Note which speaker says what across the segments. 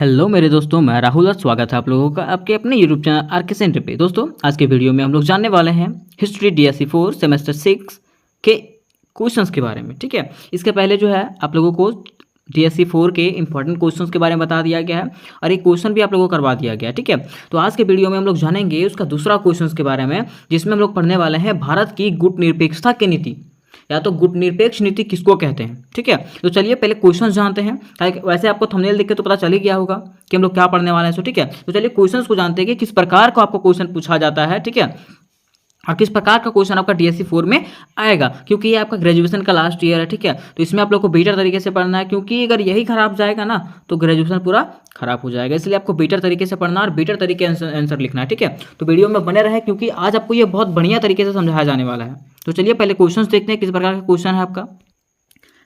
Speaker 1: Hello मेरे दोस्तों, मैं राहुल और स्वागत है आप लोगों का आपके अपने यूट्यूब चैनल आर के सेंटर पे। दोस्तों, आज के वीडियो में हम लोग जानने वाले हैं हिस्ट्री डीएससी 4 सेमेस्टर 6 के क्वेश्चंस के बारे में। ठीक है, इसके पहले जो है आप लोगों को डीएससी 4 के इंपॉर्टेंट क्वेश्चंस के बारे में बता दिया गया है और एक क्वेश्चन भी आप लोगों को करवा दिया गया है। ठीक है, तो आज के वीडियो में हम लोग जानेंगे उसका दूसरा क्वेश्चन के बारे में, जिसमें हम लोग पढ़ने वाले हैं भारत की गुटनिरपेक्षता की नीति या तो गुटनिरपेक्ष नीति किसको कहते हैं। ठीक है, तो चलिए पहले क्वेश्चन जानते हैं। वैसे आपको थंबनेल देख के तो पता चल ही गया होगा कि हम लोग क्या पढ़ने वाले हैं। सो ठीक है, तो चलिए क्वेश्चंस को जानते हैं कि किस प्रकार का आपको क्वेश्चन पूछा जाता है। ठीक है, और किस प्रकार का क्वेश्चन आपका डीएससी 4 में आएगा, क्योंकि ये आपका ग्रेजुएशन का लास्ट ईयर है। ठीक है, तो इसमें आप लोग को बेटर तरीके से पढ़ना है, क्योंकि अगर यही खराब जाएगा ना तो ग्रेजुएशन पूरा खराब हो जाएगा। इसलिए आपको बेटर तरीके से पढ़ना और बेटर तरीके आंसर लिखना है। ठीक है, तो वीडियो में बने रहे, क्योंकि आज आपको ये बहुत बढ़िया तरीके से समझाया जाने वाला है। तो चलिए पहले क्वेश्चन देखते हैं किस प्रकार का क्वेश्चन है आपका।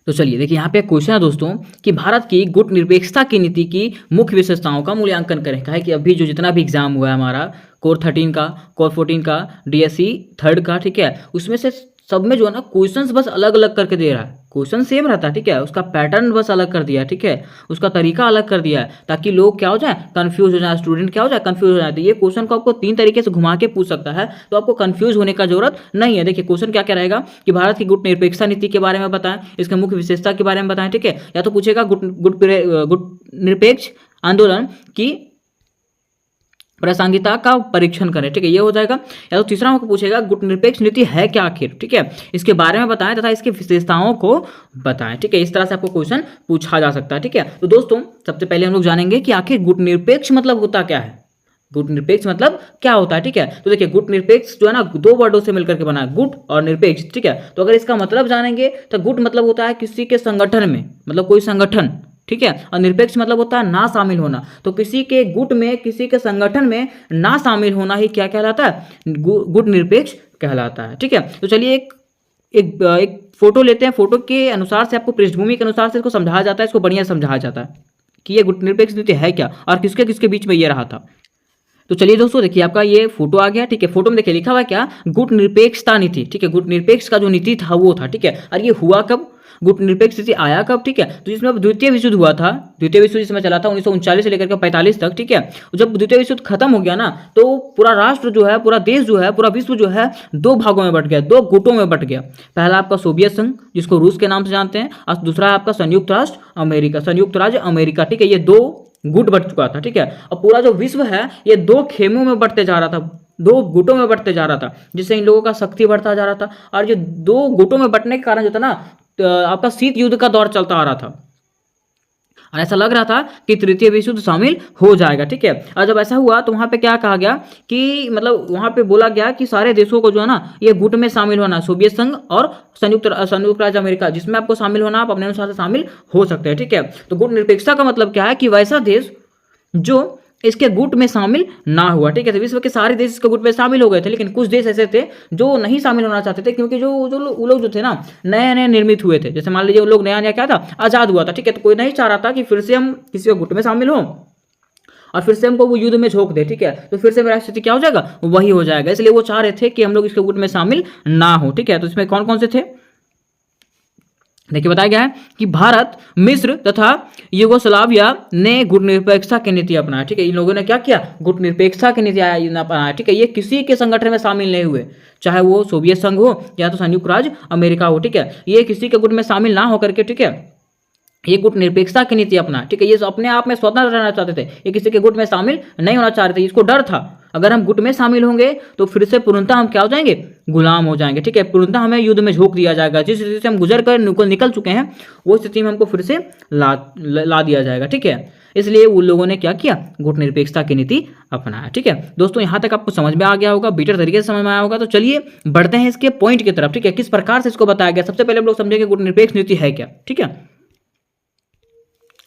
Speaker 1: तो चलिए देखिए, यहाँ पे क्वेश्चन है दोस्तों कि भारत की गुटनिरपेक्षता की नीति की मुख्य विशेषताओं का मूल्यांकन करें। कहा है कि अभी जो जितना भी एग्जाम हुआ है हमारा कोर 13 का, कोर 14 का, डीएससी 3 का, ठीक है, उसमें से सब में जो है ना क्वेश्चंस बस अलग अलग करके दे रहा है। क्वेश्चन सेम रहता है, ठीक है, उसका पैटर्न बस अलग कर दिया है। ठीक है, उसका तरीका अलग कर दिया है, ताकि लोग क्या हो जाए, कंफ्यूज हो जाए, स्टूडेंट क्या हो जाए, कंफ्यूज हो जाए। तो ये क्वेश्चन को आपको 3 तरीके से घुमा के पूछ सकता है, तो आपको कंफ्यूज होने का जरूरत नहीं है। देखिए क्वेश्चन क्या क्या रहेगा कि भारत की गुटनिरपेक्षता नीति के बारे में बताएं, इसके मुख्य विशेषता के बारे में बताएं। ठीक है, या तो पूछेगा गुटनिरपेक्ष आंदोलन की प्रासंगिकता का परीक्षण करें। ठीक है, ये हो जाएगा। या तो तीसरा हमको पूछेगा गुटनिरपेक्ष नीति है क्या आखिर। ठीक है, इसके बारे में बताएं तथा इसकी विशेषताओं को बताएं। ठीक है, इस तरह से आपको क्वेश्चन पूछा जा सकता है। ठीक है, तो दोस्तों सबसे पहले हम लोग जानेंगे कि आखिर गुटनिरपेक्ष मतलब होता क्या है। गुटनिरपेक्ष मतलब क्या होता है। ठीक है, तो देखिए गुटनिरपेक्ष जो है ना 2 वर्डों से मिलकर के बना है, गुट और निरपेक्ष। ठीक है, तो अगर इसका मतलब जानेंगे तो गुट मतलब होता है किसी के संगठन में, मतलब कोई संगठन। ठीक है, और निरपेक्ष मतलब होता है ना शामिल होना। तो किसी के गुट में, किसी के संगठन में ना शामिल होना ही क्या कहलाता है, गुट निरपेक्ष कहलाता है। ठीक है, तो चलिए एक फोटो लेते हैं। फोटो के अनुसार से आपको पृष्ठभूमि के अनुसार से इसको समझाया जाता है, इसको बढ़िया समझाया जाता है कि ये गुटनिरपेक्ष नीति है क्या और किसके किसके बीच में ये रहा था। तो चलिए दोस्तों देखिए, आपका ये फोटो आ गया। ठीक है, फोटो में देखिए लिखा हुआ है क्या, गुटनिरपेक्षता नीति। ठीक है, गुटनिरपेक्ष का जो नीति था वो था। ठीक है, और ये हुआ कब, गुटनिरपेक्ष नीति आया कब। ठीक है, तो जिसमें द्वितीय विश्व युद्ध हुआ था, द्वितीय विश्व जिसमें चला था 1939 से लेकर के 45 तक। ठीक है, जब द्वितीय विश्व युद्ध खत्म हो गया ना, तो पूरा राष्ट्र जो है, पूरा देश जो है, पूरा विश्व जो है 2 भागों में बट गया, 2 गुटों में बट गया। पहला आपका सोवियत संघ, जिसको रूस के नाम से जानते हैं, और दूसरा है आपका संयुक्त राष्ट्र अमेरिका, संयुक्त राज्य अमेरिका। ठीक है, ये 2 गुट बट चुका था। ठीक है, और पूरा जो विश्व है ये 2 खेमों में बटते जा रहा था, 2 गुटों में बटते जा रहा था, जिससे इन लोगों का शक्ति बढ़ता जा रहा था। और जो 2 गुटों में बटने के कारण जो था ना, तो आपका शीत युद्ध का दौर चलता आ रहा था, और ऐसा लग रहा था कि तृतीय विश्व युद्ध शामिल हो जाएगा। ठीक है, और जब ऐसा हुआ तो वहां पे क्या कहा गया कि मतलब वहां पे बोला गया कि सारे देशों को जो है ना ये गुट में शामिल होना, सोवियत संघ और संयुक्त राज्य अमेरिका, जिसमें आपको शामिल होना, आप अपने अनुसार से शामिल हो सकते हैं। ठीक है, तो गुट निरपेक्षता का मतलब क्या है कि वैसा देश जो इसके गुट में शामिल ना हुआ। ठीक है, तो विश्व के सारे देश इसके गुट में शामिल हो गए थे, लेकिन कुछ देश ऐसे थे जो नहीं शामिल होना चाहते थे, क्योंकि वो लोग जो थे ना नए नए निर्मित हुए थे। जैसे मान लीजिए वो लोग नया नया क्या था, आज़ाद हुआ था। ठीक है, तो कोई नहीं चाह रहा था कि फिर से हम किसी के गुट में शामिल हों और फिर से हमको वो युद्ध में झोंक दे। ठीक है, तो फिर से मेरा स्थिति क्या हो जाएगा, वही हो जाएगा। इसलिए वो चाह रहे थे कि हम लोग इसके गुट में शामिल ना हो। ठीक है, तो इसमें कौन कौन से थे देखिए, बताया गया है कि भारत, मिस्र तथा यूगोस्लाविया ने गुटनिरपेक्षता की नीति अपनाया। ठीक है, इन लोगों ने क्या किया, गुटनिरपेक्षता की नीति अपनाया। ठीक है, ये किसी के संगठन में शामिल नहीं हुए, चाहे वो सोवियत संघ हो या तो संयुक्त राज्य अमेरिका हो। ठीक है, ये किसी के गुट में शामिल ना होकर के, ठीक है, ये गुटनिरपेक्षता की नीति अपना। ठीक है, ये अपने आप में स्वतंत्र रहना चाहते थे, ये किसी के गुट में शामिल नहीं होना चाह रहे थे। इसको डर था अगर हम गुट में शामिल होंगे तो फिर से पूर्णतः हम क्या हो जाएंगे, गुलाम हो जाएंगे। ठीक है, पूर्णतः हमें युद्ध में झोंक दिया जाएगा। जिस स्थिति से हम गुजर कर निकल चुके हैं वो स्थिति में हमको फिर से ला दिया जाएगा। ठीक है, इसलिए उन लोगों ने क्या किया, गुटनिरपेक्षता की नीति अपनाया। ठीक है दोस्तों, यहाँ तक आपको समझ में आ गया होगा, बेटर तरीके से समझ में आया होगा। तो चलिए बढ़ते हैं इसके पॉइंट की तरफ। ठीक है, किस प्रकार से इसको बताया गया। सबसे पहले हम लोग समझेंगे गुटनिरपेक्ष नीति है क्या। ठीक है,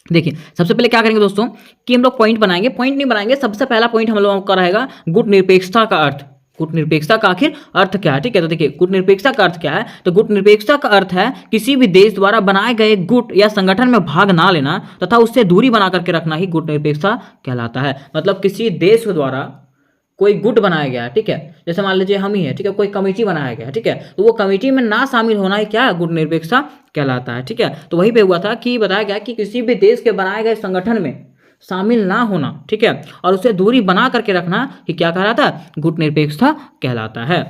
Speaker 1: देखिए सबसे पहले क्या करेंगे दोस्तों कि हम लोग पॉइंट बनाएंगे, पॉइंट नहीं बनाएंगे। सबसे पहला पॉइंट हम लोगों का रहेगा गुटनिरपेक्षता का अर्थ। गुटनिरपेक्षता का आखिर अर्थ क्या है। ठीक है, तो देखिए गुटनिरपेक्षता का अर्थ क्या है, तो गुटनिरपेक्षता का अर्थ है किसी भी देश द्वारा बनाए गए गुट या संगठन में भाग ना लेना तथा उससे दूरी बना करके रखना ही गुटनिरपेक्षता कहलाता है। मतलब किसी देश द्वारा कोई गुट बनाया गया है। ठीक है, जैसे मान लीजिए हम ही है। ठीक है, कोई कमेटी बनाया गया है। ठीक है, तो वो कमेटी में ना शामिल होना ही क्या है, गुटनिरपेक्षता कहलाता है। ठीक है, तो वही पे हुआ था कि बताया गया कि किसी भी देश के बनाए गए संगठन में शामिल ना होना, ठीक है, और उसे दूरी बना करके रखना, कि क्या कहलाता है, गुटनिरपेक्षता कहलाता है।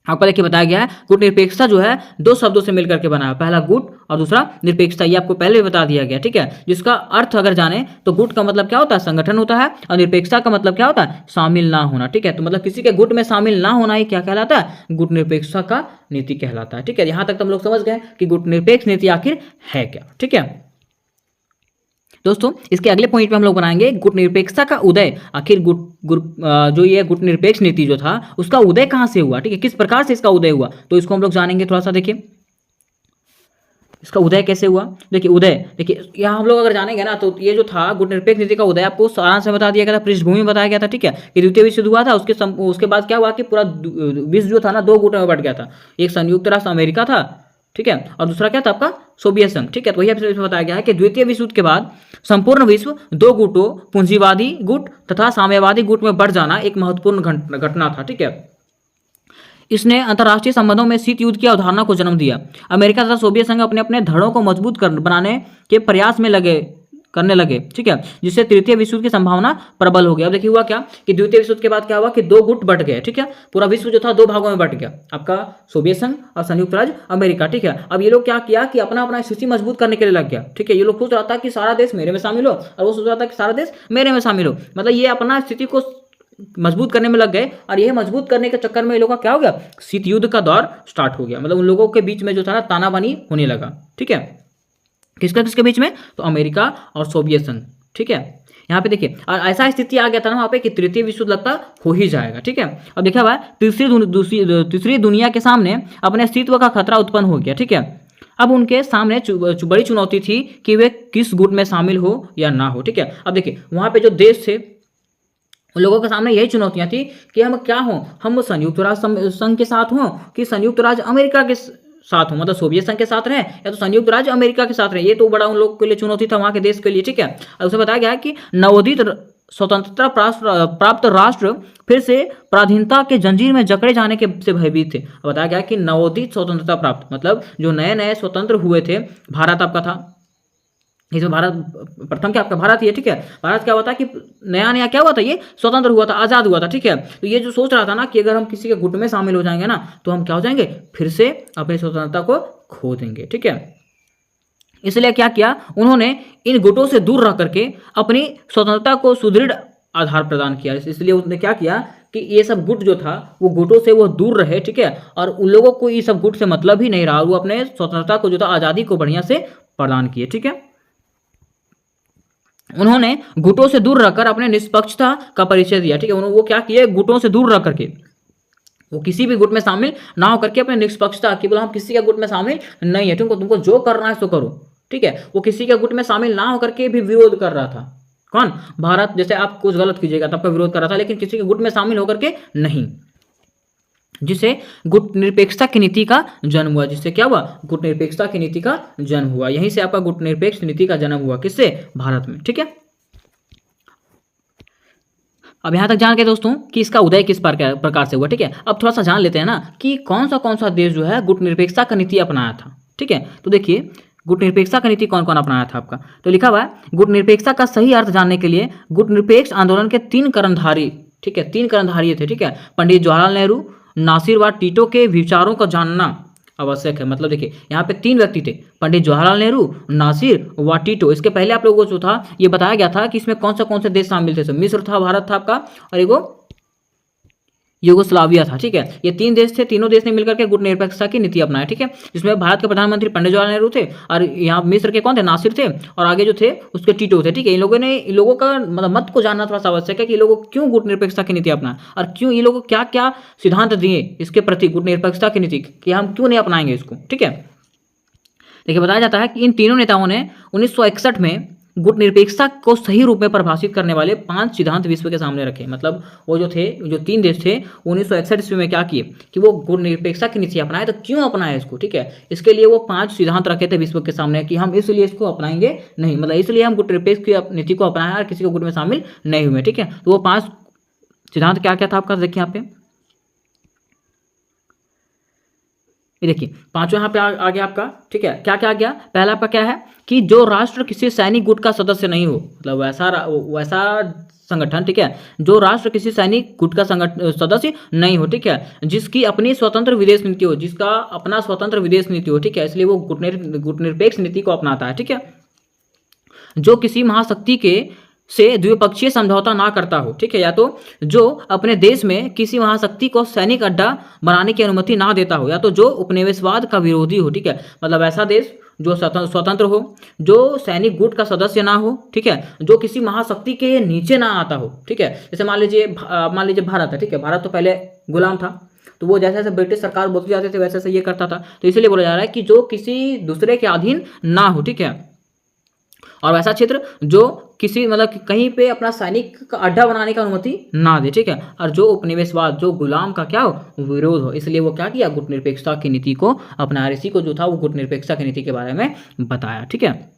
Speaker 1: आपको देखिए बताया गया है गुट निरपेक्षता जो है दो शब्दों से मिलकर के बना है, पहला गुट और दूसरा निरपेक्षता, ये आपको पहले भी बता दिया गया, ठीक है। जिसका अर्थ अगर जाने तो गुट का मतलब क्या होता है, संगठन होता है, और निरपेक्षता का मतलब क्या होता है, शामिल ना होना, ठीक है। तो मतलब किसी के गुट में शामिल ना होना ही क्या कहलाता है, गुट निरपेक्षता का नीति कहलाता है, ठीक है। यहाँ तक तो हम लोग समझ गए कि गुट निरपेक्ष नीति आखिर है क्या, ठीक है। दोस्तों इसके अगले पॉइंट पे हम लोग बनाएंगे गुट निरपेक्षता का उदय, आखिर जो ये गुट निरपेक्ष नीति जो था उसका उदय कहाँ से हुआ, ठीक है, किस प्रकार से इसका उदय हुआ, तो इसको हम लोग जानेंगे। थोड़ा सा देखिए इसका उदय कैसे हुआ। देखिए उदय, देखिए यहाँ हम लोग अगर जानेंगे ना तो ये जो था गुट निरपेक्ष नीति का उदय आपको सारांश में बता दिया गया था, पृष्ठभूमि में बताया गया था, ठीक है, कि द्वितीय विश्व युद्ध हुआ था, उसके बाद क्या हुआ कि पूरा विश्व जो था ना दो गुटों में बट गया था, एक संयुक्त राष्ट्र अमेरिका था, ठीक है, और दूसरा क्या था आपका सोवियत संघ, ठीक है। तो वही आपसे बताया गया है कि द्वितीय विश्व युद्ध के बाद संपूर्ण विश्व दो गुटों, पूंजीवादी गुट तथा साम्यवादी गुट में बढ़ जाना एक महत्वपूर्ण घटना था, ठीक है। इसने अंतर्राष्ट्रीय संबंधों में शीत युद्ध की अवधारणा को जन्म दिया। अमेरिका तथा सोवियत संघ अपने अपने धड़ों को मजबूत बनाने के प्रयास में करने लगे, ठीक है, जिससे तृतीय विश्व युद्ध की संभावना प्रबल हो गई। अब देखिए हुआ क्या कि द्वितीय विश्व युद्ध के बाद क्या हुआ कि दो गुट बट गए, ठीक है, पूरा विश्व जो था दो भागों में बट गया, आपका सोवियत संघ और संयुक्त राज्य अमेरिका, ठीक है। अब ये लोग क्या किया कि अपना अपना स्थिति मजबूत करने के लिए लग गया, ठीक है। ये लोग सोच रहा था कि सारा देश मेरे में शामिल हो, और वो सोच रहा था कि सारा देश मेरे में शामिल हो, मतलब ये अपना स्थिति को मजबूत करने में लग गए, और यह मजबूत करने के चक्कर में ये लोगों का क्या हो गया, शीत युद्ध का दौर स्टार्ट हो गया, मतलब उन लोगों के बीच में जो था ना तानाबानी होने लगा, ठीक है। किसके बीच में, तो अमेरिका और सोवियत संघ, ठीक है। यहाँ पे देखिए और ऐसा स्थिति आ गया था ना वहाँ पे कि तृतीय विश्व युद्ध लगता हो ही जाएगा, ठीक है। अब देखा हुआ तीसरी दुनिया के सामने अपने अस्तित्व का खतरा उत्पन्न हो गया, ठीक है। अब उनके सामने बड़ी चुनौती थी कि वे किस गुट में शामिल हो या ना हो, ठीक है। अब देखिए वहाँ पे जो देश थे उन लोगों के सामने यही चुनौतियां थी कि हम क्या हों, हम संयुक्त राष्ट्र संघ के साथ हों कि संयुक्त राज्य अमेरिका के साथ हो, मतलब सोवियत संघ के साथ रहें या तो संयुक्त राज्य अमेरिका के साथ रहें, ये तो बड़ा उन लोगों के लिए चुनौती था वहाँ के देश के लिए, ठीक है। और उसे बताया गया है कि नवोदित स्वतंत्रता प्राप्त राष्ट्र फिर से पराधीनता के जंजीर में जकड़े जाने के से भयभीत थे। बताया गया कि नवोदित स्वतंत्रता प्राप्त मतलब जो नए नए स्वतंत्र हुए थे, भारत आपका था इसमें, भारत प्रथम क्या आपका भारत ही है, ठीक है। भारत क्या हुआ था कि नया नया क्या हुआ था, ये स्वतंत्र हुआ था, आज़ाद हुआ था, ठीक है। तो ये जो सोच रहा था ना कि अगर हम किसी के गुट में शामिल हो जाएंगे ना तो हम क्या हो जाएंगे, फिर से अपनी स्वतंत्रता को खो देंगे, ठीक है। इसलिए क्या किया उन्होंने, इन गुटों से दूर रह करके अपनी स्वतंत्रता को सुदृढ़ आधार प्रदान किया। इसलिए उसने क्या किया कि ये सब गुट जो था वो गुटों से वो दूर रहे, ठीक है, और उन लोगों को ये सब गुट से मतलब ही नहीं रहा, वो अपने स्वतंत्रता को जो था आज़ादी को बढ़िया से प्रदान किए, ठीक है। उन्होंने गुटों से दूर रहकर अपने निष्पक्षता का परिचय दिया, ठीक है। वो क्या किए, गुटों से दूर रह करके, वो किसी भी गुट में शामिल ना होकर के अपने निष्पक्षता की, बोला हम किसी के गुट में शामिल नहीं है, तुमको जो करना है सो करो, ठीक है। वो किसी के गुट में शामिल ना होकर के भी विरोध कर रहा था, कौन, भारत। जैसे आप कुछ गलत कीजिएगा तब का विरोध कर रहा था, लेकिन किसी के गुट में शामिल होकर के नहीं, जिससे गुट निरपेक्षता की नीति का जन्म हुआ। जिससे क्या हुआ, गुट निरपेक्षता की नीति का जन्म हुआ। यहीं से आपका गुट निरपेक्ष नीति का जन्म हुआ, किससे, भारत में, ठीक है। अब यहां तक जान के दोस्तों कि इसका उदय किस प्रकार से हुआ, ठीक है। अब थोड़ा सा जान लेते हैं ना कि कौन सा देश जो है गुट निरपेक्षता का नीति अपनाया था, ठीक है। तो देखिए गुट निरपेक्षता का नीति कौन कौन अपनाया था आपका, तो लिखा हुआ है गुट निरपेक्षता का सही अर्थ जानने के लिए गुट निरपेक्ष आंदोलन के 3 कर्णधारी, ठीक है, 3 कर्णधारी थे, ठीक है। पंडित जवाहरलाल नेहरू, नासिर व टीटो के विचारों को जानना आवश्यक है। मतलब देखिए यहाँ पे 3 व्यक्ति थे, पंडित जवाहरलाल नेहरू, नासिर व टीटो। इसके पहले आप लोगों को जो था ये बताया गया था कि इसमें कौन से देश शामिल थे, तो मिस्र था, भारत था आपका, और एगो यूगोस्लाविया था, ठीक है। ये 3 देश थे, तीनों देश ने मिलकर के गुट निरपेक्षता की नीति अपनाया, ठीक है। जिसमें भारत के प्रधानमंत्री पंडित जवाहरलाल नेहरू थे, और यहाँ मिस्र के कौन थे, नासिर थे, और आगे जो थे उसके टीटो थे, ठीक है। इन लोगों का मतलब मत को जानना थोड़ा सा आवश्यक है कि ये लोगों क्यों गुट निरपेक्षता की नीति अपनाया, और क्यों ये लोग क्या क्या सिद्धांत दिए इसके प्रति गुट निरपेक्षता की नीति कि हम क्यों नहीं अपनाएंगे इसको, ठीक है। देखिए बताया जाता है कि इन तीनों नेताओं ने 1961 में गुट निरपेक्षता को सही रूप में परिभाषित करने वाले 5 सिद्धांत विश्व के सामने रखे। मतलब वो जो 3 देश थे 1961 ईस्वी में क्या किए कि वो गुट निरपेक्षता की नीति अपनाए, तो क्यों अपनाए इसको, ठीक है। इसके लिए वो 5 सिद्धांत रखे थे विश्व के सामने कि हम इसलिए इसको अपनाएंगे नहीं, मतलब इसलिए हम गुट निरपेक्ष की नीति को अपनाए और किसी को गुट में शामिल नहीं हुए, ठीक है। तो वो 5 सिद्धांत क्या क्या था आपका, देखिए यहाँ पे ये देखिए पांचवा यहाँ पे आ गया आपका, ठीक है। क्या क्या आ गया, पहला आपका क्या है कि जो राष्ट्र किसी सैनिक गुट का सदस्य नहीं हो, मतलब वैसा संगठन, ठीक है, जो राष्ट्र किसी सैनिक गुट का सदस्य नहीं हो, ठीक है, जिसकी अपनी स्वतंत्र विदेश नीति हो, जिसका अपना स्वतंत्र विदेश नीति हो, ठीक है, इसलिए वो गुटनिरपेक्ष नीति को अपनाता है, ठीक है। जो किसी महाशक्ति के से द्विपक्षीय समझौता ना करता हो, ठीक है, या तो जो अपने देश में किसी महाशक्ति को सैनिक अड्डा बनाने की अनुमति ना देता हो, या तो जो उपनिवेशवाद का विरोधी हो, ठीक है, मतलब ऐसा देश जो स्वतंत्र हो, जो सैनिक गुट का सदस्य ना हो, ठीक है, जो किसी महाशक्ति के नीचे ना आता हो, ठीक है। जैसे मान लीजिए भारत है, ठीक है, भारत तो पहले गुलाम था, तो वो जैसे जैसे ब्रिटिश सरकार बोलते जाते थे वैसे वैसे ये करता था, तो इसलिए बोला जा रहा है कि जो किसी दूसरे के अधीन ना हो, ठीक है, और वैसा क्षेत्र जो किसी मतलब कहीं पे अपना सैनिक का अड्डा बनाने का अनुमति ना दे, ठीक है, और जो उपनिवेशवाद, जो गुलाम का क्या हो, विरोध हो, इसलिए वो क्या किया, गुटनिरपेक्षता की नीति को अपना, इसी को जो था वो गुटनिरपेक्षता की नीति के बारे में बताया, ठीक है।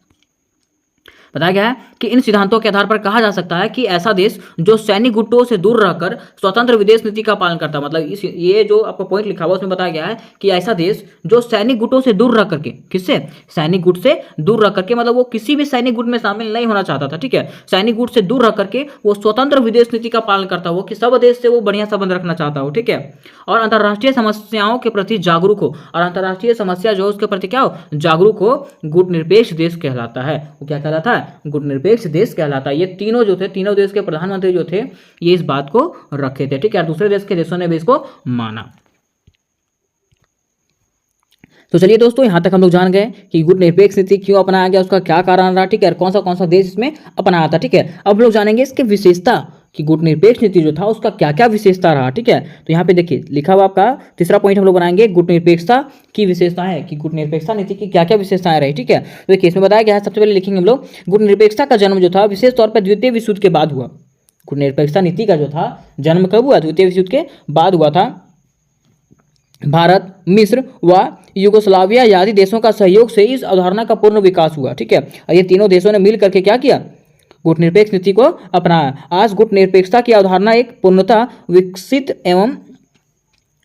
Speaker 1: बताया गया है कि इन सिद्धांतों के आधार पर कहा जा सकता है कि ऐसा देश जो सैनिक गुटों से दूर रहकर स्वतंत्र विदेश नीति का पालन करता है, मतलब इस ये जो आपको पॉइंट लिखा हुआ उसमें बताया गया है कि ऐसा देश जो सैनिक गुटों से दूर रह करके, किससे, सैनिक गुट से दूर रह करके, मतलब वो किसी भी सैनिक गुट में शामिल नहीं होना चाहता था, ठीक है, सैनिक गुट से दूर रह करके वो स्वतंत्र विदेश नीति का पालन करता हो, कि सब देश से वो बढ़िया संबंध रखना चाहता हो, ठीक है, और अंतर्राष्ट्रीय समस्याओं के प्रति जागरूक हो, और अंतर्राष्ट्रीय समस्या जो उसके प्रति क्या हो, जागरूक हो, गुटनिरपेक्ष देश कहलाता है। वो क्या कहलाता है, गुटनिरपेक्ष देश कहलाता है। ये तीनों जो थे, तीनों देश के प्रधानमंत्री जो थे, ये इस बात को रखे थे, ठीक है, दूसरे देश के देशों ने भी इसको माना। तो चलिए दोस्तों, यहां तक हम लोग जान गए कि गुटनिरपेक्ष नीति क्यों अपनाया गया, उसका क्या कारण रहा, ठीक है, और कौन सा देश इसमें अपनाया था, ठीक है। अब हम लोग जानेंगे इसकी विशेषता कि गुटनिरपेक्ष नीति जो था उसका क्या क्या विशेषता रहा, ठीक है। तो यहाँ पे देखिए लिखा हुआ आपका तीसरा पॉइंट हम लोग बनाएंगे, गुटनिरपेक्षता की विशेषताएं, कि गुटनिरपेक्षता नीति की क्या क्या विशेषताएं रही, ठीक है। तो देखिए इसमें बताया गया है, सबसे पहले लिखेंगे हम लोग, गुटनिरपेक्षता का जन्म जो था विशेष तौर पर द्वितीय विश्व युद्ध के बाद हुआ। गुटनिरपेक्षता नीति का जो था जन्म कब हुआ, द्वितीय विश्व युद्ध के बाद हुआ था। भारत, मिस्र व यूगोस्लाविया आदि देशों का सहयोग से इस अवधारणा का पूर्ण विकास हुआ, ठीक है, और ये तीनों देशों ने मिल करके क्या किया, गुटनिरपेक्ष नीति को अपनाया। आज गुटनिरपेक्षता की अवधारणा एक पूर्णतः विकसित एवं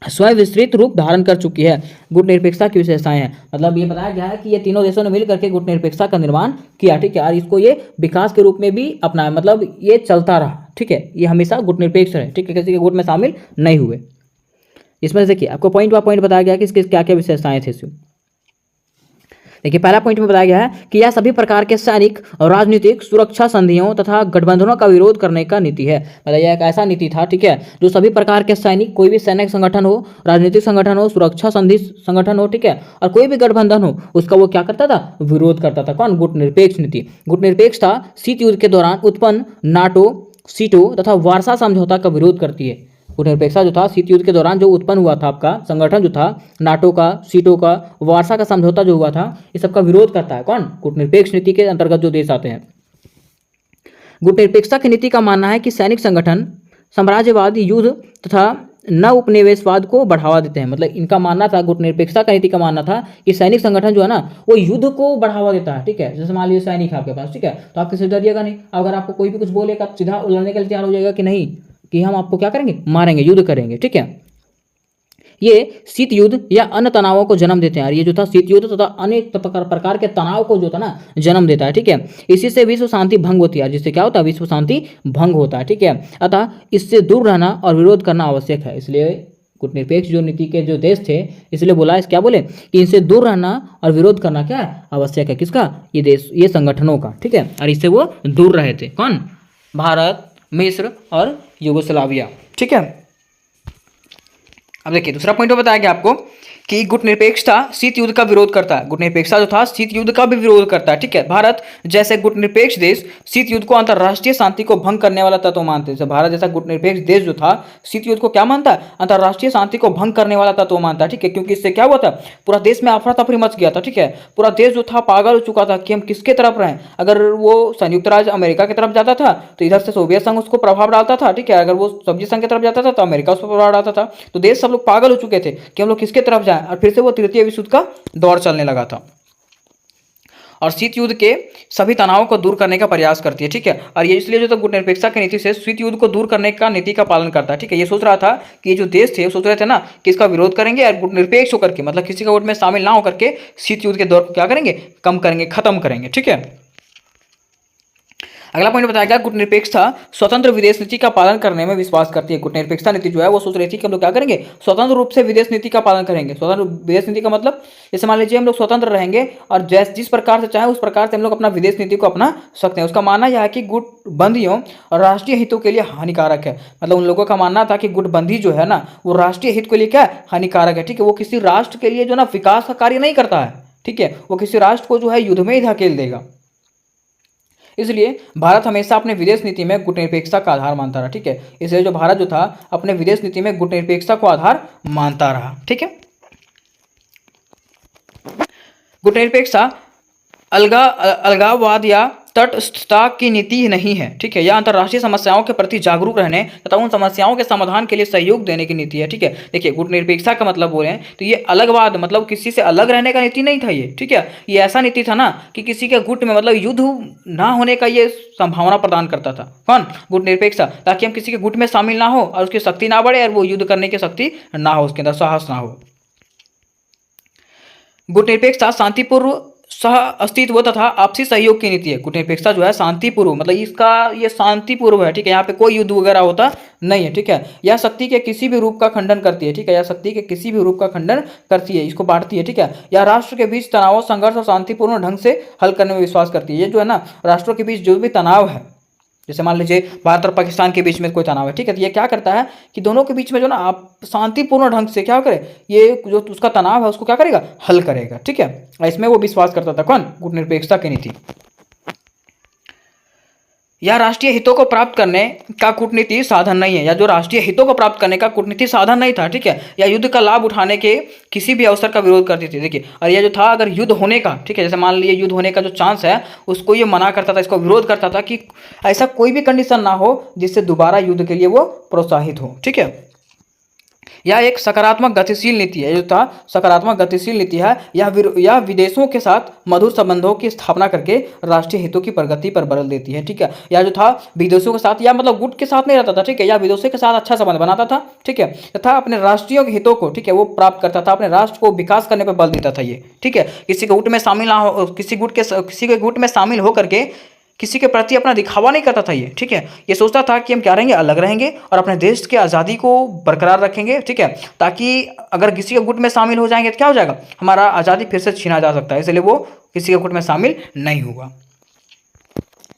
Speaker 1: स्वयं विस्तृत रूप धारण कर चुकी है। गुटनिरपेक्षता की विशेषताएं हैं, मतलब ये बताया गया है कि ये तीनों देशों ने मिल करके गुटनिरपेक्षता का निर्माण किया, ठीक है, और इसको ये विकास के रूप में भी अपनाया, मतलब ये चलता रहा, ठीक है, ये हमेशा गुटनिरपेक्ष रहे, ठीक है, किसी के गुट में शामिल नहीं हुए। इसमें देखिए आपको पॉइंट बाय पॉइंट बताया गया कि इसके क्या क्या विशेषताएं थे। देखिए पहला पॉइंट में बताया गया है कि यह सभी प्रकार के सैनिक और राजनीतिक सुरक्षा संधियों तथा गठबंधनों का विरोध करने का नीति है। मतलब यह एक ऐसा नीति था, ठीक है, जो सभी प्रकार के सैनिक, कोई भी सैनिक संगठन हो, राजनीतिक संगठन हो, सुरक्षा संधि संगठन हो, ठीक है, और कोई भी गठबंधन हो, उसका वो क्या करता था, विरोध करता था। कौन, गुटनिरपेक्ष नीति। गुटनिरपेक्षता शीत युद्ध के दौरान उत्पन्न नाटो, सीटो तथा वार्सा समझौता का विरोध करती है। गुटनिरपेक्षता जो था शीत युद्ध के दौरान जो उत्पन्न हुआ था, आपका संगठन जो था, नाटो का, सीटो का, वार्सा का समझौता जो हुआ था, इस सब का विरोध करता है। कौन, गुटनिरपेक्ष नीति के अंतर्गत जो देश आते हैं। गुटनिरपेक्षता की नीति का मानना है कि सैनिक संगठन साम्राज्यवादी युद्ध तथा न उपनिवेशवाद को बढ़ावा देते हैं। मतलब इनका मानना था, गुटनिरपेक्षता का नीति का मानना था कि सैनिक संगठन जो है ना, वो युद्ध को बढ़ावा देता है, ठीक है। जैसे मान लीजिए सैनिक है आपके पास, ठीक है, तो आप किसी से डरिएगा नहीं, अगर आपको कोई भी कुछ बोलेगा सीधा लड़ने के लिए तैयार हो जाएगा कि नहीं, कि हम आपको क्या करेंगे, मारेंगे, युद्ध करेंगे, ठीक है। ये शीत युद्ध या अन्य तनावों को जन्म देते हैं, और ये जो था शीत युद्ध तथा अनेक प्रकार के तनाव को जो था ना जन्म देता है, ठीक है। इसी से विश्व शांति भंग होती है, जिससे क्या होता है, विश्व शांति भंग होता है, ठीक है। अतः इससे दूर रहना और विरोध करना आवश्यक है। इसलिए गुटनिरपेक्ष जो नीति के जो देश थे, इसलिए बोला, इस क्या बोले कि इनसे दूर रहना और विरोध करना क्या है, आवश्यक है। किसका, ये देश, ये संगठनों का, ठीक है, और इससे वो दूर रहे थे। कौन, भारत, मिस्र और यूगोस्लाविया, ठीक है। अब देखिए दूसरा पॉइंट बताया गया आपको कि गुटनिरपेक्षता शीत युद्ध का विरोध करता है। गुटनिरपेक्षता जो था शीत युद्ध का भी विरोध करता है, ठीक है। भारत जैसे गुटनिरपेक्ष देश शीत युद्ध को अंतर्राष्ट्रीय शांति को भंग करने वाला तत्व मानते हैं। भारत जैसा गुटनिरपेक्ष देश जो था शीत युद्ध को क्या मानता है, अंतर्राष्ट्रीय शांति को भंग करने वाला तत्व मानता है, ठीक है। क्योंकि इससे क्या हुआ था, पूरा देश में अफरा तफरी मच गया था, ठीक है। पूरा देश जो था पागल हो चुका था कि हम किसके तरफ रहें। अगर वो संयुक्त राज्य अमेरिका की तरफ जाता था तो इधर से सोवियत संघ उसको प्रभाव डालता था, ठीक है। अगर वो सोवियत संघ की तरफ जाता था तो अमेरिका उसको प्रभाव डालता था। तो देश सब लोग पागल हो चुके थे कि हम लोग किसके तरफ जाएं, और फिर से वो तृतीय विश्व युद्ध का दौर चलने लगा था। और शीत युद्ध के सभी तनावों को दूर करने का प्रयास करती है, ठीक है। और ये इसलिए जो था गुटनिरपेक्षता की नीति से शीत युद्ध को दूर करने का नीति का पालन करता है, ठीक है। ये सोच रहा था कि ये जो देश थे वो सोच रहे थे ना कि इसका विरोध करेंगे और गुटनिरपेक्ष होकर के, मतलब किसी का गुट में शामिल ना होकर के शीत युद्ध के दौर को क्या करेंगे, कम करेंगे, खत्म करेंगे, ठीक है। अगला पॉइंट बताया गया गुटनिरपेक्षता स्वतंत्र विदेश नीति का पालन करने में विश्वास करती है। गुटनिरपेक्षता नीति जो है वो सोच रही थी कि हम लोग क्या करेंगे, स्वतंत्र रूप से विदेश नीति का पालन करेंगे। स्वतंत्र विदेश नीति का मतलब जैसे मान लीजिए हम लोग स्वतंत्र रहेंगे और जिस प्रकार से चाहे उस प्रकार से हम लोग अपना विदेश नीति को अपना सकते हैं। उसका मानना यह है कि गुटबंदियों और राष्ट्रीय हितों के लिए हानिकारक है। मतलब उन लोगों का मानना था कि गुटबंदी जो है ना वो राष्ट्रीय हित के लिए क्या हानिकारक है, ठीक है। वो किसी राष्ट्र के लिए जो ना विकास का कार्य नहीं करता है, ठीक है। वो किसी राष्ट्र को जो है युद्ध में ही धकेल देगा। इसलिए भारत हमेशा अपने विदेश नीति में गुटनिरपेक्षता का आधार मानता रहा, ठीक है। इसलिए जो भारत जो था अपने विदेश नीति में गुटनिरपेक्षता को आधार मानता रहा, ठीक है। गुटनिरपेक्षता अलगाववाद या तटस्थता की नीति नहीं है, ठीक है। यह अंतर्राष्ट्रीय समस्याओं के प्रति जागरूक रहने तथा उन समस्याओं के समाधान के लिए सहयोग देने की नीति है, ठीक है। देखिए गुटनिरपेक्षता का मतलब बोले तो ये अलगवाद मतलब किसी से अलग रहने का नीति नहीं था ये, ठीक है। ये ऐसा नीति था ना कि किसी के गुट में मतलब युद्ध ना होने का ये संभावना प्रदान करता था। कौन? गुटनिरपेक्षता, ताकि हम किसी के गुट में शामिल ना हो और उसकी शक्ति ना बढ़े और वो युद्ध करने की शक्ति ना हो, उसके अंदर साहस ना हो। गुटनिरपेक्षता शांतिपूर्व सह अस्तित्व तथा आपसी सहयोग की नीति है। गुटनिरपेक्षता जो है शांतिपूर्व मतलब इसका ये शांतिपूर्व है, ठीक है। यहाँ पे कोई युद्ध वगैरह होता नहीं है, ठीक है। यह शक्ति के किसी भी रूप का खंडन करती है, ठीक है। यह शक्ति के किसी भी रूप का खंडन करती है, इसको बांटती है, ठीक है। यह राष्ट्र के बीच तनाव, संघर्ष और शांतिपूर्ण ढंग से हल करने में विश्वास करती है। ये जो है ना राष्ट्रों के बीच जो भी तनाव है, जैसे मान लीजिए भारत और पाकिस्तान के बीच में कोई तनाव है, ठीक है। तो ये क्या करता है कि दोनों के बीच में जो ना आप शांतिपूर्ण ढंग से क्या करे, ये जो उसका तनाव है उसको क्या करेगा, हल करेगा, ठीक है। इसमें वो विश्वास करता था। कौन? गुटनिरपेक्षता की नीति। यह राष्ट्रीय हितों को प्राप्त करने का कूटनीति साधन नहीं है, या जो राष्ट्रीय हितों को प्राप्त करने का कूटनीति साधन नहीं था, ठीक है। या युद्ध का लाभ उठाने के किसी भी अवसर का विरोध करती थी, देखिए। और यह जो था अगर युद्ध होने का, ठीक है, जैसे मान लीजिए युद्ध होने का जो चांस है उसको ये मना करता था, इसको विरोध करता था कि ऐसा कोई भी कंडीशन ना हो जिससे दोबारा युद्ध के लिए वो प्रोत्साहित हो, ठीक है। यह एक सकारात्मक गतिशील नीति है, जो था सकारात्मक गतिशील नीति है। यह विदेशों के साथ मधुर संबंधों की स्थापना करके राष्ट्रीय हितों की प्रगति पर बल देती है, ठीक है। यह जो था विदेशों के साथ, या मतलब गुट के साथ नहीं रहता था, ठीक है। यह विदेशों के साथ अच्छा संबंध बनाता था, ठीक है, तथा अपने राष्ट्रीय हितों को, ठीक है, वो प्राप्त करता था, अपने राष्ट्र को विकास करने पर बल देता था ये, ठीक है। किसी गुट में शामिल ना हो, किसी के गुट में शामिल होकर के किसी के प्रति अपना दिखावा नहीं करता था ये, ठीक है। ये सोचता था कि हम क्या रहेंगे, अलग रहेंगे और अपने देश की आज़ादी को बरकरार रखेंगे, ठीक है। ताकि अगर किसी के गुट में शामिल हो जाएंगे तो क्या हो जाएगा, हमारा आज़ादी फिर से छीना जा सकता है, इसलिए वो किसी के गुट में शामिल नहीं हुआ।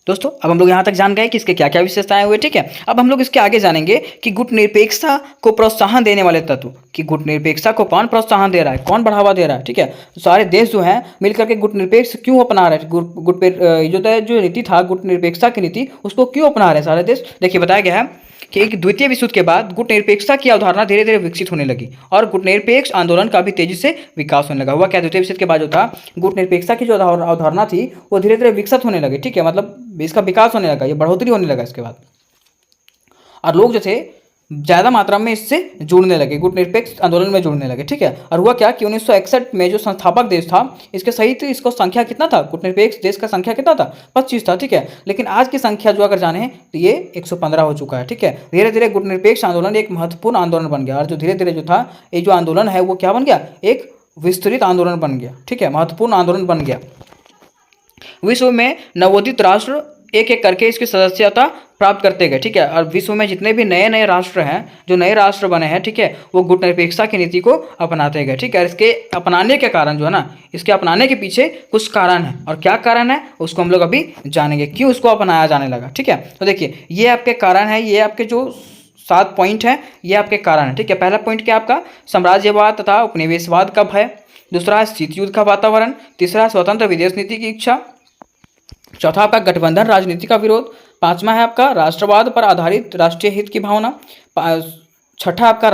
Speaker 1: दोस्तों अब हम लोग यहाँ तक जान गए कि इसके क्या क्या विशेषताएं हुए, ठीक है। अब हम लोग इसके आगे जानेंगे कि गुटनिरपेक्षता को प्रोत्साहन देने वाले तत्व, कि गुटनिरपेक्षता को कौन प्रोत्साहन दे रहा है, कौन बढ़ावा दे रहा है, ठीक है। तो सारे देश जो हैं मिलकर के गुटनिरपेक्ष क्यों अपना रहे, जो नीति था गुटनिरपेक्षता की नीति उसको क्यों अपना रहे सारे देश। देखिए बताया गया है कि एक द्वितीय विश्व युद्ध के बाद गुटनिरपेक्षता की अवधारणा धीरे धीरे विकसित होने लगी और गुटनिरपेक्ष आंदोलन का भी तेजी से विकास होने लगा। हुआ क्या, द्वितीय विश्व युद्ध के बाद जो था गुटनिरपेक्षता की जो अवधारणा थी वो धीरे धीरे विकसित होने लगी, ठीक है। मतलब इसका विकास होने लगा, ये बढ़ोतरी होने लगा इसके बाद, और लोग जो थे ज़्यादा मात्रा में इससे जुड़ने लगे, गुटनिरपेक्ष आंदोलन में जुड़ने लगे, ठीक है। और हुआ क्या कि 1961 में जो संस्थापक देश था इसके सहित इसको संख्या कितना था, गुटनिरपेक्ष देश का संख्या कितना था, 25 था, ठीक है। लेकिन आज की संख्या जो अगर जाने तो ये 115 हो चुका है, ठीक है। धीरे धीरे गुटनिरपेक्ष आंदोलन एक महत्वपूर्ण आंदोलन बन गया, और जो धीरे धीरे जो था ये जो आंदोलन है वो क्या बन गया, एक विस्तृत आंदोलन बन गया, ठीक है, महत्वपूर्ण आंदोलन बन गया। विश्व में नवोदित राष्ट्र एक एक करके इसकी सदस्यता प्राप्त करते गए, ठीक है। और विश्व में जितने भी नए नए राष्ट्र हैं, जो नए राष्ट्र बने हैं, ठीक है, वो गुटनिरपेक्षता की नीति को अपनाते गए, ठीक है। इसके अपनाने के कारण जो है ना, इसके अपनाने के पीछे कुछ कारण है, और क्या कारण है उसको हम लोग अभी जानेंगे, क्यों इसको अपनाया जाने लगा, ठीक है। तो देखिए ये आपके कारण है, ये आपके जो 7 पॉइंट हैं ये आपके कारण है, ठीक है। पहला पॉइंट क्या आपका, साम्राज्यवाद तथा उपनिवेशवाद का भय। दूसरा है शीत युद्ध का वातावरण। तीसरा स्वतंत्र विदेश नीति की इच्छा। चौथा आपका गठबंधन राजनीति का विरोध। पांचवा है आपका राष्ट्रवाद पर आधारित राष्ट्रीय हित की भावना। छठा आपका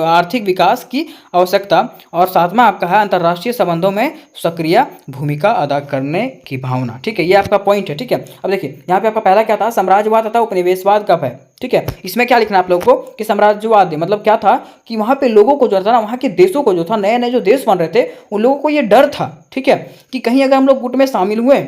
Speaker 1: आर्थिक विकास की आवश्यकता। और सातवां आपका है अंतर्राष्ट्रीय संबंधों में सक्रिय भूमिका अदा करने की भावना, ठीक है। ये आपका पॉइंट है, ठीक है। अब देखिए यहाँ पे आपका पहला क्या था, साम्राज्यवाद तथा उपनिवेशवाद का भय, ठीक है। इसमें क्या लिखना है आप लोगों को कि साम्राज्यवाद मतलब क्या था कि वहां पे लोगों को जो था ना, वहां के देशों को जो था, नए नए जो देश बन रहे थे उन लोगों को ये डर था, ठीक है, कि कहीं अगर हम लोग गुट में शामिल हुए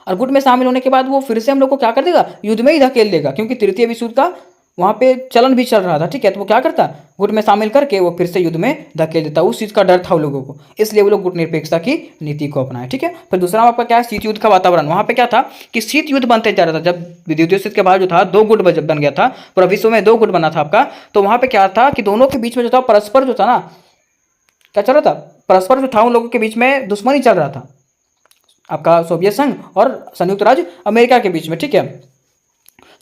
Speaker 1: और गुट में शामिल होने के बाद वो फिर से हम लोग को क्या कर देगा, युद्ध में ही धकेल देगा, क्योंकि तृतीय विश्व युद्ध का वहां पे चलन भी चल रहा था, ठीक है। तो वो क्या करता, गुट में शामिल करके वो फिर से युद्ध में धकेल देता, उस चीज का डर था उन लोगों को, इसलिए वो लोग गुट निरपेक्षता की नीति को अपनाए, ठीक है। फिर दूसरा आपका क्या है, शीत युद्ध का वातावरण। वहां पे क्या था कि शीत युद्ध बनते जा रहा था, जब द्वितीय युद्ध के बाद जो था दो गुट बन गया था, पूरा विश्व में दो गुट बना था आपका। तो वहां पे क्या था कि दोनों के बीच में जो था परस्पर जो था ना, क्या चल रहा था, परस्पर जो था उन लोगों के बीच में दुश्मनी चल रहा था, आपका सोवियत संघ और संयुक्त राज्य अमेरिका के बीच में, ठीक है।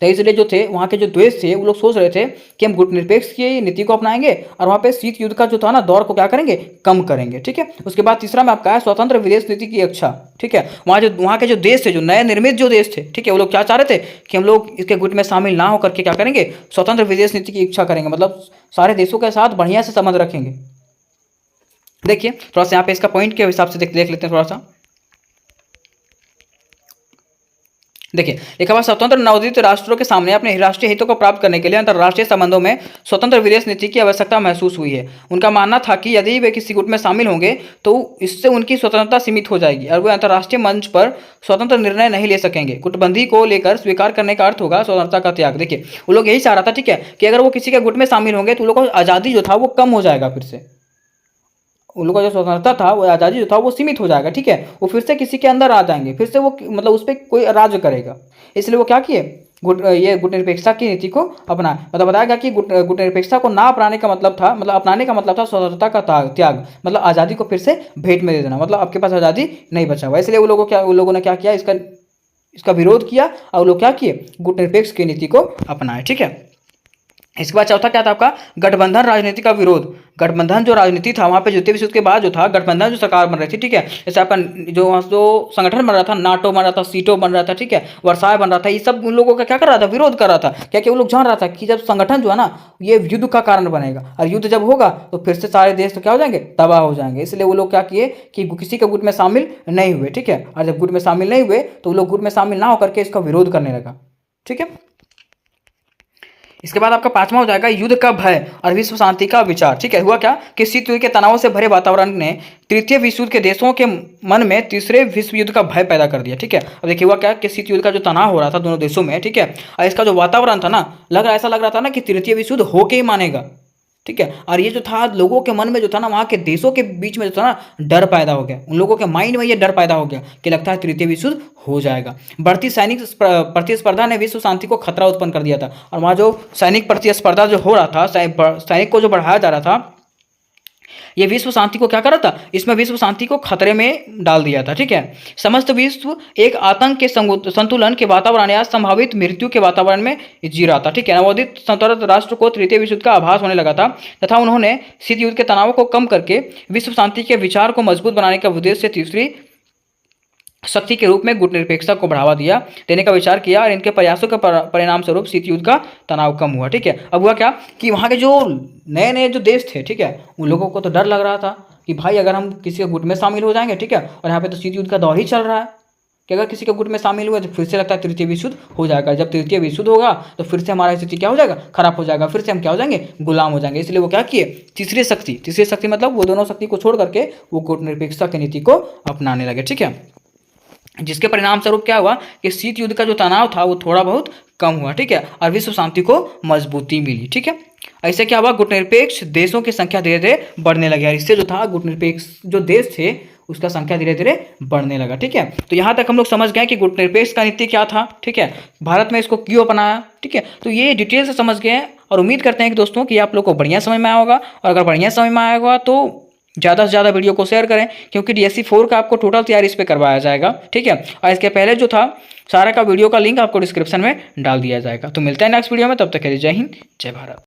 Speaker 1: तो इसलिए जो थे वहाँ के जो देश थे वो लोग सोच रहे थे कि हम गुटनिरपेक्ष की नीति को अपनाएंगे और वहाँ पे शीत युद्ध का जो था ना दौर को क्या करेंगे, कम करेंगे, ठीक है। उसके बाद तीसरा में आपका है स्वतंत्र विदेश नीति की इच्छा, ठीक है। वहाँ के जो देश थे, जो नए निर्मित जो देश थे, ठीक है, वो लोग क्या चाह रहे थे कि हम लोग इसके गुट में शामिल ना होकर के क्या करेंगे, स्वतंत्र विदेश नीति की इच्छा करेंगे, मतलब सारे देशों के साथ बढ़िया से संबंध रखेंगे। देखिए थोड़ा सा यहाँ पे इसका पॉइंट के हिसाब से देख लेते हैं थोड़ा सा। देखिए लिखा हुआ, स्वतंत्र नवोदित राष्ट्रों के सामने अपने राष्ट्रीय हितों को प्राप्त करने के लिए अंतर्राष्ट्रीय संबंधों में स्वतंत्र विदेश नीति की आवश्यकता महसूस हुई है। उनका मानना था कि यदि वे किसी गुट में शामिल होंगे तो इससे उनकी स्वतंत्रता सीमित हो जाएगी और वे अंतर्राष्ट्रीय मंच पर स्वतंत्र निर्णय नहीं ले सकेंगे। गुटबंदी को लेकर स्वीकार करने का अर्थ होगा स्वतंत्रता का त्याग। देखिए वो लोग यही चाह रहा था, ठीक है, कि अगर वो किसी के गुट में शामिल होंगे तो उन लोगों को आज़ादी जो था वो कम हो जाएगा, फिर से उन लोगों का जो स्वतंत्रता था, वो आज़ादी जो था वो सीमित हो जाएगा, ठीक है। वो फिर से किसी के अंदर आ जाएंगे, फिर से वो मतलब उस पर कोई राज करेगा, इसलिए वो क्या किए, ये गुट निरपेक्षता की नीति को अपना, मतलब बताया कि गुट निरपेक्षता को ना अपनाने का मतलब था, मतलब अपनाने का मतलब था स्वतंत्रता का त्याग, मतलब आज़ादी को फिर से भेंट में दे देना, मतलब आपके पास आज़ादी नहीं बचा हुआ। इसलिए उन लोगों ने क्या किया, इसका विरोध किया और लोग क्या किए, गुट निरपेक्ष की नीति को अपनाए, ठीक है। इसके बाद चौथा क्या था आपका, गठबंधन राजनीति का विरोध। गठबंधन जो राजनीति था वहाँ पे द्वितीय विश्व युद्ध के बाद जो था गठबंधन जो सरकार बन रही थी, ठीक है, जैसे आपका जो संगठन बन रहा था, नाटो बन रहा था, सीटो बन रहा था, ठीक है, वर्साय बन रहा था, ये सब उन लोगों का क्या कर रहा था, विरोध कर रहा था। क्या क्या वो लोग जान रहा था कि जब संगठन जो है ना ये युद्ध का कारण बनेगा और युद्ध जब होगा तो फिर से सारे देश तो क्या हो जाएंगे, तबाह हो जाएंगे। इसलिए वो लोग क्या किए कि किसी के गुट में शामिल नहीं हुए, ठीक है, और जब गुट में शामिल नहीं हुए तो वो लोग गुट में शामिल ना होकर के इसका विरोध करने लगा, ठीक है। इसके बाद आपका पांचवा हो जाएगा युद्ध का भय और विश्व शांति का विचार, ठीक है। हुआ क्या कि शीत युद्ध के तनाव से भरे वातावरण ने तृतीय विश्व युद्ध के देशों के मन में तीसरे विश्व युद्ध का भय पैदा कर दिया, ठीक है। अब देखिए हुआ क्या कि शीत युद्ध का जो तनाव हो रहा था दोनों देशों में, ठीक है, और इसका जो वातावरण था ना, ऐसा लग रहा था ना कि तृतीय विश्व युद्ध होके ही मानेगा, ठीक है। और ये जो था लोगों के मन में जो था ना, वहाँ के देशों के बीच में जो था ना डर पैदा हो गया, उन लोगों के माइंड में ये डर पैदा हो गया कि लगता है तृतीय विश्व युद्ध हो जाएगा। बढ़ती सैनिक प्रतिस्पर्धा ने विश्व शांति को खतरा उत्पन्न कर दिया था, और वहाँ जो सैनिक प्रतिस्पर्धा जो हो रहा था, सैनिक को जो बढ़ाया जा रहा था, ये विश्व शांति को क्या कर रहा था, इसमें विश्व शांति को खतरे में डाल दिया था, ठीक है। समस्त विश्व एक आतंक के संतुलन के वातावरण या संभावित मृत्यु के वातावरण में जी रहा था, ठीक है। नवोदित स्वतंत्र राष्ट्र को तृतीय विश्व युद्ध का आभास होने लगा था तथा उन्होंने शीत युद्ध के तनाव को कम करके विश्व शांति के विचार को मजबूत बनाने का उद्देश्य से तीसरी शक्ति के रूप में गुट निरपेक्षता को बढ़ावा देने का विचार किया और इनके प्रयासों के परिणाम स्वरूप शीत युद्ध का तनाव कम हुआ, ठीक है। अब हुआ क्या कि वहाँ के जो नए नए जो देश थे, ठीक है, उन लोगों को तो डर लग रहा था कि भाई अगर हम किसी के गुट में शामिल हो जाएंगे, ठीक है, और यहाँ पे तो शीत युद्ध का दौर ही चल रहा है कि अगर किसी के गुट में शामिल हुए तो फिर से लगता है तृतीय विश्व युद्ध हो जाएगा। जब तृतीय विश्व युद्ध होगा तो फिर से हमारा स्थिति क्या हो जाएगा, खराब हो जाएगा, फिर से हम क्या हो जाएंगे, गुलाम हो जाएंगे। इसलिए वो क्या किए, तीसरी शक्ति मतलब वो दोनों शक्ति को छोड़ करके वो गुट निरपेक्षता की नीति को अपनाने लगे, ठीक है। जिसके परिणाम स्वरूप क्या हुआ कि शीत युद्ध का जो तनाव था वो थोड़ा बहुत कम हुआ, ठीक है, और विश्व शांति को मजबूती मिली, ठीक है। ऐसे क्या हुआ, गुटनिरपेक्ष देशों की संख्या धीरे धीरे बढ़ने लगी और इससे जो था गुटनिरपेक्ष जो देश थे उसका संख्या धीरे धीरे बढ़ने लगा, ठीक है। तो यहाँ तक हम लोग समझ गए कि गुटनिरपेक्ष का नीति क्या था, ठीक है, भारत में इसको क्यों अपनाया, ठीक है। तो ये डिटेल से समझ गए और उम्मीद करते हैं कि दोस्तों कि आप लोग को बढ़िया समझ में आया होगा, और अगर बढ़िया समझ में आया होगा तो ज़्यादा से ज़्यादा वीडियो को शेयर करें, क्योंकि DSC 4 का आपको टोटल तैयारी इस पर करवाया जाएगा, ठीक है। और इसके पहले जो था सारा का वीडियो का लिंक आपको डिस्क्रिप्शन में डाल दिया जाएगा। तो मिलते हैं नेक्स्ट वीडियो में, तब तक के लिए जय हिंद जय भारत।